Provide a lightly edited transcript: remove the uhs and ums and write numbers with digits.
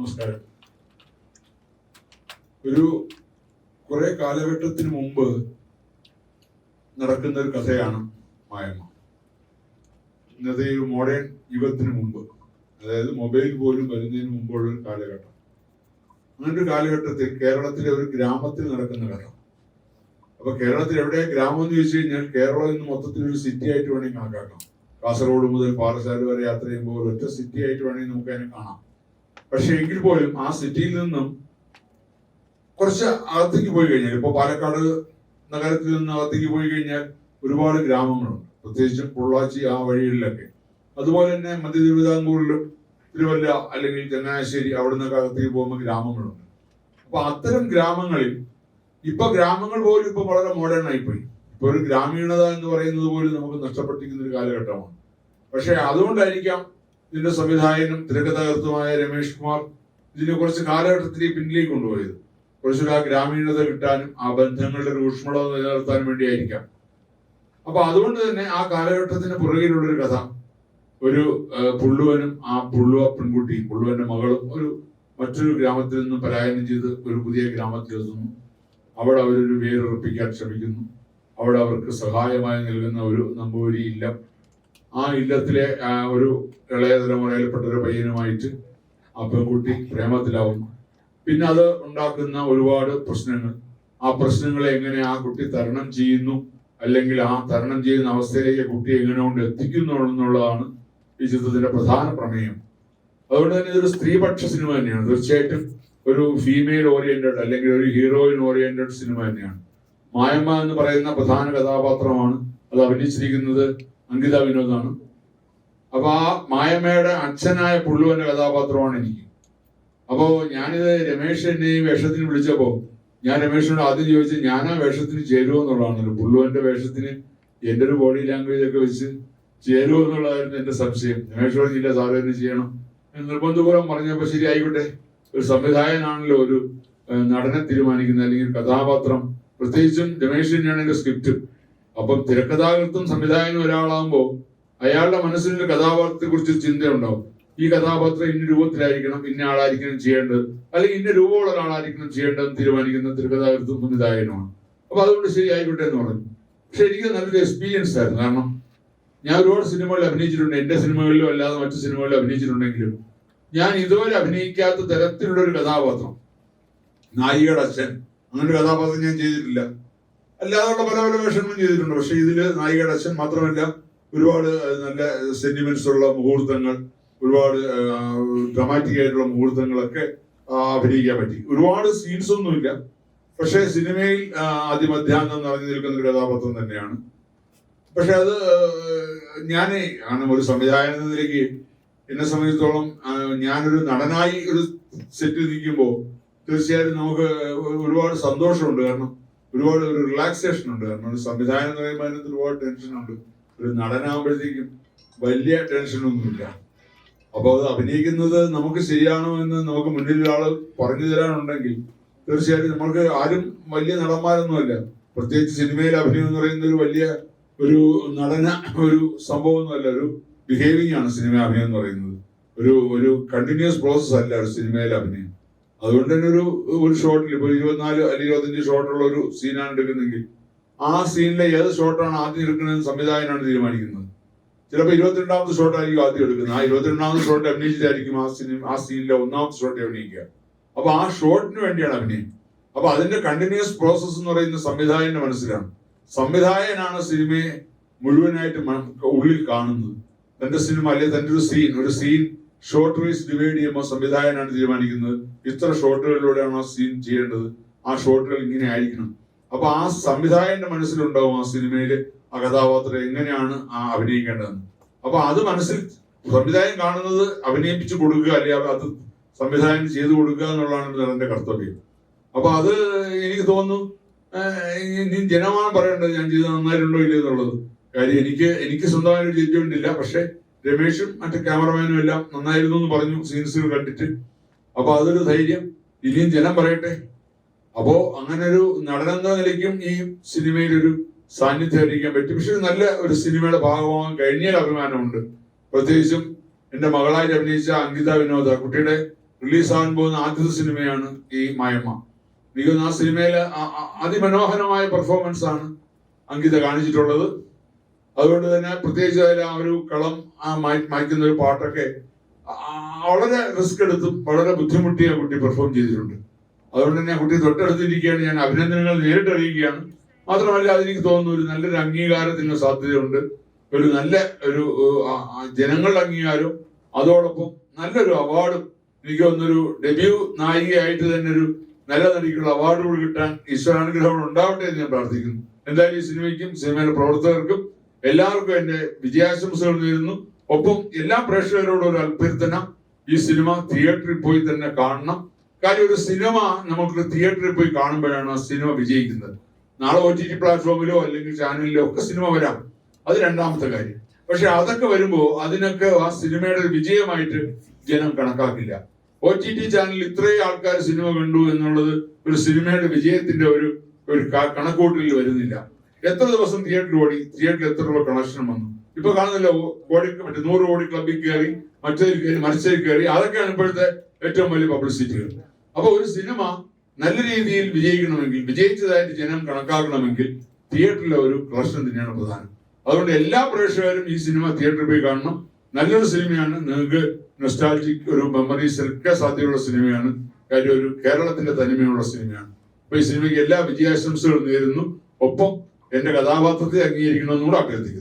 നമസ്കാരം. ഒരു കുറെ കാലഘട്ടത്തിന് മുമ്പ് നടക്കുന്ന ഒരു കഥയാണ് മായമ്മ. ഇന്നത്തെ ഒരു മോഡേൺ യുഗത്തിന് മുമ്പ്, അതായത് മൊബൈൽ പോലും വരുന്നതിന് മുമ്പുള്ള ഒരു കാലഘട്ടം. അങ്ങനെ ഒരു കാലഘട്ടത്തിൽ കേരളത്തിലെ ഒരു ഗ്രാമത്തിൽ നടക്കുന്ന കഥ. അപ്പൊ കേരളത്തിൽ എവിടെയാ ഗ്രാമം എന്ന് ചോദിച്ചു കഴിഞ്ഞാൽ കേരളം ഇന്ന് മൊത്തത്തിൽ ഒരു സിറ്റി ആയിട്ട് വേണമെങ്കിൽ കണക്കാക്കാം. കാസർഗോഡ് മുതൽ പാലക്കാട് വരെ യാത്ര ചെയ്യുമ്പോൾ ഒറ്റ സിറ്റി ആയിട്ട് വേണമെങ്കിൽ നമുക്ക് അതിനെ കാണാം. പക്ഷെ എങ്കിൽ പോലും ആ സിറ്റിയിൽ നിന്നും കുറച്ച് അകത്തേക്ക് പോയി കഴിഞ്ഞാൽ, ഇപ്പൊ പാലക്കാട് നഗരത്തിൽ നിന്ന് അകത്തേക്ക് പോയി കഴിഞ്ഞാൽ ഒരുപാട് ഗ്രാമങ്ങളുണ്ട്, പ്രത്യേകിച്ചും പൊള്ളാച്ചി ആ വഴികളിലൊക്കെ. അതുപോലെ തന്നെ മധ്യ തിരുവിതാംകൂറിലും തിരുവല്ല അല്ലെങ്കിൽ ചങ്ങനാശ്ശേരി അവിടെ നിന്നൊക്കെ അകത്തേക്ക് പോകുമ്പോൾ ഗ്രാമങ്ങളുണ്ട്. അപ്പൊ അത്തരം ഗ്രാമങ്ങളിൽ ഇപ്പൊ ഗ്രാമങ്ങൾ പോലും ഇപ്പൊ വളരെ മോഡേൺ ആയിപ്പോയി. ഇപ്പൊ ഒരു ഗ്രാമീണത എന്ന് പറയുന്നത് പോലും നമുക്ക് നഷ്ടപ്പെട്ടിരിക്കുന്ന ഒരു കാലഘട്ടമാണ്. പക്ഷെ അതുകൊണ്ടായിരിക്കാം ഇതിന്റെ സംവിധായകനും തിരക്കഥാകൃത്തുമായ രമേഷ് കുമാർ ഇതിനെ കുറച്ച് കാലഘട്ടത്തിലേക്ക് പിന്നിലേക്ക് കൊണ്ടുപോയത്. കുറച്ചൊരു ആ ഗ്രാമീണത കിട്ടാനും ആ ബന്ധങ്ങളുടെ ഒരു ഊഷ്മളത നിലനിർത്താനും വേണ്ടിയായിരിക്കാം. അപ്പൊ അതുകൊണ്ട് തന്നെ ആ കാലഘട്ടത്തിന് പുറകിലുള്ളൊരു കഥ, ഒരു പുള്ളുവനും ആ പുള്ളുവ പെൺകുട്ടിയും പുള്ളുവന്റെ മകളും മറ്റൊരു ഗ്രാമത്തിൽ നിന്നും പലായനം ചെയ്ത് ഒരു പുതിയ ഗ്രാമത്തിലെത്തുന്നു. അവിടെ അവരൊരു വേരുറപ്പിക്കാൻ ശ്രമിക്കുന്നു. അവിടെ അവർക്ക് സഹായമായി നൽകുന്ന ഒരു നമ്പൂരി ഇല്ലം, ആ ഇല്ലത്തിലെ ഒരു ഇളയ തലമുറയിൽപ്പെട്ട ഒരു പയ്യനുമായിട്ട് ആ പെൺകുട്ടി പ്രേമത്തിലാവുന്നു. പിന്നെ അത് ഉണ്ടാക്കുന്ന ഒരുപാട് പ്രശ്നങ്ങൾ, ആ പ്രശ്നങ്ങളെ എങ്ങനെ ആ കുട്ടി തരണം ചെയ്യുന്നു, അല്ലെങ്കിൽ ആ തരണം ചെയ്യുന്ന അവസ്ഥയിലേക്ക് കുട്ടിയെ എങ്ങനെ കൊണ്ട് എത്തിക്കുന്നു എന്നുള്ളതാണ് ഈ ചിത്രത്തിന്റെ പ്രധാന പ്രമേയം. അതുകൊണ്ട് തന്നെ ഇതൊരു സ്ത്രീപക്ഷ സിനിമ തന്നെയാണ്. തീർച്ചയായിട്ടും ഒരു ഫീമെയിൽ ഓറിയന്റഡ് അല്ലെങ്കിൽ ഒരു ഹീറോയിൻ ഓറിയന്റഡ് സിനിമ തന്നെയാണ്. മായമ്മ എന്ന് പറയുന്ന പ്രധാന കഥാപാത്രമാണ്, അത് അഭിനയിച്ചിരിക്കുന്നത് അങ്കിത വിനോദാണ്. അപ്പൊ ആ മായമ്മയുടെ അച്ഛനായ പുള്ളുവന്റെ കഥാപാത്രമാണ് എനിക്ക്. അപ്പോ ഞാനിത് രമേശ് എന്നെ ഈ വേഷത്തിന് വിളിച്ചപ്പോ ഞാൻ രമേശിനോട് ആദ്യം ചോദിച്ചത് ഞാൻ ആ വേഷത്തിന് ചേരുമോ എന്നുള്ളതാണ്. പുള്ളുവന്റെ വേഷത്തിന് എന്റെ ഒരു ബോഡി ലാംഗ്വേജ് ഒക്കെ വെച്ച് ചേരുമോ എന്നുള്ളതായിരുന്നു എന്റെ സംശയം. രമേശോട് ഇല്ല സാറ് തന്നെ ചെയ്യണം എന്ന് നിർബന്ധപൂർവ്വം പറഞ്ഞപ്പോ ശരി ആയിക്കോട്ടെ. ഒരു സംവിധായകനാണല്ലോ ഒരു നടനെ തീരുമാനിക്കുന്നത്, അല്ലെങ്കിൽ കഥാപാത്രം, പ്രത്യേകിച്ചും രമേശ് തന്നെയാണ് എന്റെ സ്ക്രിപ്റ്റ്. അപ്പം തിരക്കഥാകൃത്തും സംവിധായകനും ഒരാളാകുമ്പോൾ അയാളുടെ മനസ്സിലൊരു കഥാപാത്രത്തെ കുറിച്ച് ചിന്തയുണ്ടാവും. ഈ കഥാപാത്രം ഇന്ന രൂപത്തിലായിരിക്കണം, ഇന്ന ആളായിരിക്കണം ചെയ്യേണ്ടത്, അല്ലെങ്കിൽ ഇന്ന രൂപമുള്ള ഒരാളായിരിക്കണം ചെയ്യേണ്ടതെന്ന് തീരുമാനിക്കുന്ന തിരക്കഥാകൃത്തും സംവിധായകനുമാണ്. അപ്പൊ അതുകൊണ്ട് ശരി ആയിക്കോട്ടെ എന്ന് പറഞ്ഞു. പക്ഷെ എനിക്ക് നല്ലൊരു എക്സ്പീരിയൻസ് ആയിരുന്നു. കാരണം ഞാൻ ഒരുപാട് സിനിമകളിൽ അഭിനയിച്ചിട്ടുണ്ട്. എന്റെ സിനിമകളിലും അല്ലാതെ മറ്റു സിനിമകളിലും അഭിനയിച്ചിട്ടുണ്ടെങ്കിലും ഞാൻ ഇതുവരെ അഭിനയിക്കാത്ത തരത്തിലുള്ള ഒരു കഥാപാത്രം, നായികയുടെ അച്ഛൻ, അങ്ങനെ ഒരു കഥാപാത്രം ഞാൻ ചെയ്തിട്ടില്ല. അല്ലാതെയുള്ള പല പല വേഷങ്ങളും ചെയ്തിട്ടുണ്ട്. പക്ഷെ ഇതില് നായികയുടെ അച്ഛൻ മാത്രമല്ല, ഒരുപാട് നല്ല സെന്റിമെന്റ്സ് ഉള്ള മുഹൂർത്തങ്ങൾ, ഒരുപാട് ഡ്രമാറ്റിക് ആയിട്ടുള്ള മുഹൂർത്തങ്ങളൊക്കെ അഭിനയിക്കാൻ പറ്റി. ഒരുപാട് സീൻസ് ഒന്നുമില്ല, പക്ഷെ സിനിമയിൽ അതിമധ്യാന്തം നിറഞ്ഞു നിൽക്കുന്ന ഒരു കഥാപാത്രം തന്നെയാണ്. പക്ഷെ അത് കാരണം ഒരു സംവിധായകൻ എന്ന നിലയ്ക്ക് എന്നെ സംബന്ധിച്ചിടത്തോളം ഞാനൊരു നടനായി ഒരു സെറ്റിൽ നിൽക്കുമ്പോൾ തീർച്ചയായിട്ടും നമുക്ക് ഒരുപാട് സന്തോഷമുണ്ട്. കാരണം ഒരുപാട് ഒരു റിലാക്സേഷൻ ഉണ്ട്. കാരണം ഒരു സംവിധാനം എന്ന് പറയുമ്പോൾ അതിനകത്ത് ഒരുപാട് ടെൻഷനുണ്ട്. ഒരു നടനാകുമ്പോഴത്തേക്കും വലിയ ടെൻഷനൊന്നുമില്ല. അപ്പോൾ അത് അഭിനയിക്കുന്നത് നമുക്ക് ശരിയാണോ എന്ന് നമുക്ക് മുന്നിൽ ഒരാൾ പറഞ്ഞു തരാനുണ്ടെങ്കിൽ തീർച്ചയായിട്ടും നമ്മൾക്ക് ആരും വലിയ നടന്മാരൊന്നുമല്ല. പ്രത്യേകിച്ച് സിനിമയിൽ അഭിനയം എന്ന് പറയുന്ന ഒരു വലിയ നടന ഒരു സംഭവമൊന്നുമല്ല, ഒരു ബിഹേവിംഗ് ആണ് സിനിമ അഭിനയം എന്ന് പറയുന്നത്. ഒരു കണ്ടിന്യൂസ് പ്രോസസ് അല്ല ഒരു സിനിമയിലെ അഭിനയം. അതുകൊണ്ട് തന്നെ ഒരു ഷോട്ടിൽ ഇപ്പൊ 24 അല്ലെങ്കിൽ 25 ഷോട്ടുള്ള ഒരു സീനാണ് എടുക്കുന്നെങ്കിൽ ആ സീനിലെ ഏത് ഷോട്ടാണ് ആദ്യം എടുക്കുന്നതെന്ന് സംവിധായകനാണ് തീരുമാനിക്കുന്നത്. ചിലപ്പോൾ 22ാമത്തെ ഷോട്ടായിരിക്കും ആദ്യം എടുക്കുന്നത്. ആ 22ാമത്തെ ഷോട്ട് അഭിനയിച്ചിട്ടായിരിക്കും ആ സീനിലെ 1ാമത്തെ ഷോട്ട് അഭിനയിക്കുക. അപ്പൊ ആ ഷോട്ടിന് വേണ്ടിയാണ് അഭിനയം. അപ്പൊ അതിന്റെ കണ്ടിന്യൂസ് പ്രോസസ് എന്ന് പറയുന്ന സംവിധായകന്റെ മനസ്സിലാണ്. സംവിധായകനാണ് സിനിമയെ മുഴുവനായിട്ട് ഉള്ളിൽ കാണുന്നത്. തന്റെ സിനിമ അല്ലെങ്കിൽ തന്റെ ഒരു സീൻ ഷോർട്ട് വൈസ് ഡിവൈഡ് ചെയ്യുമ്പോൾ സംവിധായകനാണ് തീരുമാനിക്കുന്നത് ഇത്ര ഷോട്ടുകളിലൂടെയാണ് ആ സീൻ ചെയ്യേണ്ടത്, ആ ഷോട്ടുകൾ ഇങ്ങനെ ആയിരിക്കണം. അപ്പൊ ആ സംവിധായകന്റെ മനസ്സിലുണ്ടാവും ആ സിനിമയില് ആ കഥാപാത്രം എങ്ങനെയാണ് അഭിനയിക്കേണ്ടതെന്ന്. അപ്പൊ അത് മനസ്സിൽ സംവിധായകൻ കാണുന്നത് അഭിനയിപ്പിച്ചു കൊടുക്കുക, അല്ലെങ്കിൽ അത് സംവിധായകൻ ചെയ്തു കൊടുക്കുക എന്നുള്ളതാണ് നടന്റെ കർത്തവ്യം. അപ്പൊ അത് എനിക്ക് തോന്നുന്നു ജനമാണ് പറയേണ്ടത് ഞാൻ ചെയ്ത് നന്നായിട്ടുണ്ടോ ഇല്ല എന്നുള്ളത്. കാര്യം എനിക്ക് സ്വന്തമായൊരു ജഡ്ജ്മെന്റ് ഇല്ല. പക്ഷെ രമേഷും മറ്റു ക്യാമറമാനും എല്ലാം നന്നായിരുന്നു എന്ന് പറഞ്ഞു സീൻസുകൾ കണ്ടിട്ട്. അപ്പൊ അതൊരു ധൈര്യം, ഇനിയും ജനം പറയട്ടെ. അപ്പോ അങ്ങനെ ഒരു നടനെന്ന നിലയ്ക്കും ഈ സിനിമയിൽ ഒരു സാന്നിധ്യം അറിയിക്കാൻ പറ്റും. പക്ഷെ നല്ല ഒരു സിനിമയുടെ ഭാഗമാകാൻ കഴിഞ്ഞാൽ അഭിമാനമുണ്ട്. പ്രത്യേകിച്ചും എന്റെ മകളായിട്ട് അഭിനയിച്ച അങ്കിത വിനോദ, കുട്ടിയുടെ റിലീസാകാൻ പോകുന്ന ആദ്യത്തെ സിനിമയാണ് ഈ മായമ്മ. എനിക്ക് തോന്നുന്നു ആ സിനിമയിലെ അതിമനോഹരമായ പെർഫോമൻസ് ആണ് അങ്കിത കാണിച്ചിട്ടുള്ളത്. അതുകൊണ്ട് തന്നെ പ്രത്യേകിച്ച് അതിൽ ആ ഒരു കളം മായ്ക്കുന്ന ഒരു പാട്ടൊക്കെ വളരെ റിസ്ക് എടുത്തും വളരെ ബുദ്ധിമുട്ടി ആ കുട്ടി പെർഫോം ചെയ്തിട്ടുണ്ട്. അതുകൊണ്ട് തന്നെ ആ കുട്ടി തൊട്ടടുത്തിരിക്കുകയാണ്. ഞാൻ അഭിനന്ദനങ്ങൾ നേരിട്ട് അറിയിക്കുകയാണ്. മാത്രമല്ല അതെനിക്ക് തോന്നുന്നു ഒരു നല്ലൊരു അംഗീകാരത്തിന് സാധ്യതയുണ്ട്. ഒരു നല്ല ഒരു ജനങ്ങളുടെ അംഗീകാരം, അതോടൊപ്പം നല്ലൊരു അവാർഡും എനിക്ക് തോന്നുന്നൊരു ഡെബ്യൂ നായികയായിട്ട് തന്നെ ഒരു നല്ല നടിക്കുള്ള അവാർഡുകൾ കിട്ടാൻ ഈശ്വരാനുഗ്രഹം ഉണ്ടാവട്ടെ എന്ന് ഞാൻ പ്രാർത്ഥിക്കുന്നു. എന്തായാലും ഈ സിനിമയ്ക്കും സിനിമയിലെ പ്രവർത്തകർക്കും എല്ലാവർക്കും എന്റെ വിജയാശംസകൾ നേരുന്നു. ഒപ്പം എല്ലാ പ്രേക്ഷകരോടും ഒരു അഭ്യർത്ഥന, ഈ സിനിമ തിയേറ്ററിൽ പോയി തന്നെ കാണണം. കാര്യം ഒരു സിനിമ നമുക്ക് തിയേറ്ററിൽ പോയി കാണുമ്പോഴാണ് ആ സിനിമ വിജയിക്കുന്നത്. നാളെ OTT പ്ലാറ്റ്ഫോമിലോ അല്ലെങ്കിൽ ചാനലിലോ ഒക്കെ സിനിമ വരാം, അത് രണ്ടാമത്തെ കാര്യം. പക്ഷെ അതൊക്കെ വരുമ്പോൾ അതിനൊക്കെ ആ സിനിമയുടെ വിജയമായിട്ട് ജനം കണക്കാക്കില്ല. OTT ചാനലിൽ ഇത്രയും ആൾക്കാർ സിനിമ കണ്ടു എന്നുള്ളത് ഒരു സിനിമയുടെ വിജയത്തിന്റെ ഒരു കണക്കൂട്ടലിൽ വരുന്നില്ല. എത്ര ദിവസം തിയേറ്ററിൽ ഓടി, തിയേറ്ററിൽ എത്ര രൂപ കളക്ഷൻ വന്നു, ഇപ്പൊ കാണുന്നില്ല. കോടി 100 കോടി ക്ലബിൽ കയറി, മറ്റേതിൽ കയറി, മത്സരിൽ കയറി. അതൊക്കെയാണ് ഇപ്പോഴത്തെ ഏറ്റവും വലിയ പബ്ലിസിറ്റികൾ. അപ്പൊ ഒരു സിനിമ നല്ല രീതിയിൽ വിജയിക്കണമെങ്കിൽ, വിജയിച്ചതായിട്ട് ജനം കണക്കാക്കണമെങ്കിൽ തിയേറ്ററിലെ ഒരു കളക്ഷൻ തന്നെയാണ് പ്രധാനം. അതുകൊണ്ട് എല്ലാ പ്രേക്ഷകരും ഈ സിനിമ തിയേറ്ററിൽ പോയി കാണണം. നല്ലൊരു സിനിമയാണ്. നിങ്ങൾക്ക് നൊസ്റ്റാൾജിക് ഒരു മെമ്മറീസ് ഒക്കെ സാധ്യതയുള്ള സിനിമയാണ്. കാര്യം ഒരു കേരളത്തിന്റെ തനിമയുള്ള സിനിമയാണ്. അപ്പൊ ഈ സിനിമയ്ക്ക് എല്ലാ വിജയാശംസകളും നേരുന്നു. ഒപ്പം എന്റെ കഥാപാത്രത്തെ അംഗീകരിക്കണമെന്നുകൂടെ അഭ്യർത്ഥിക്കുന്നു.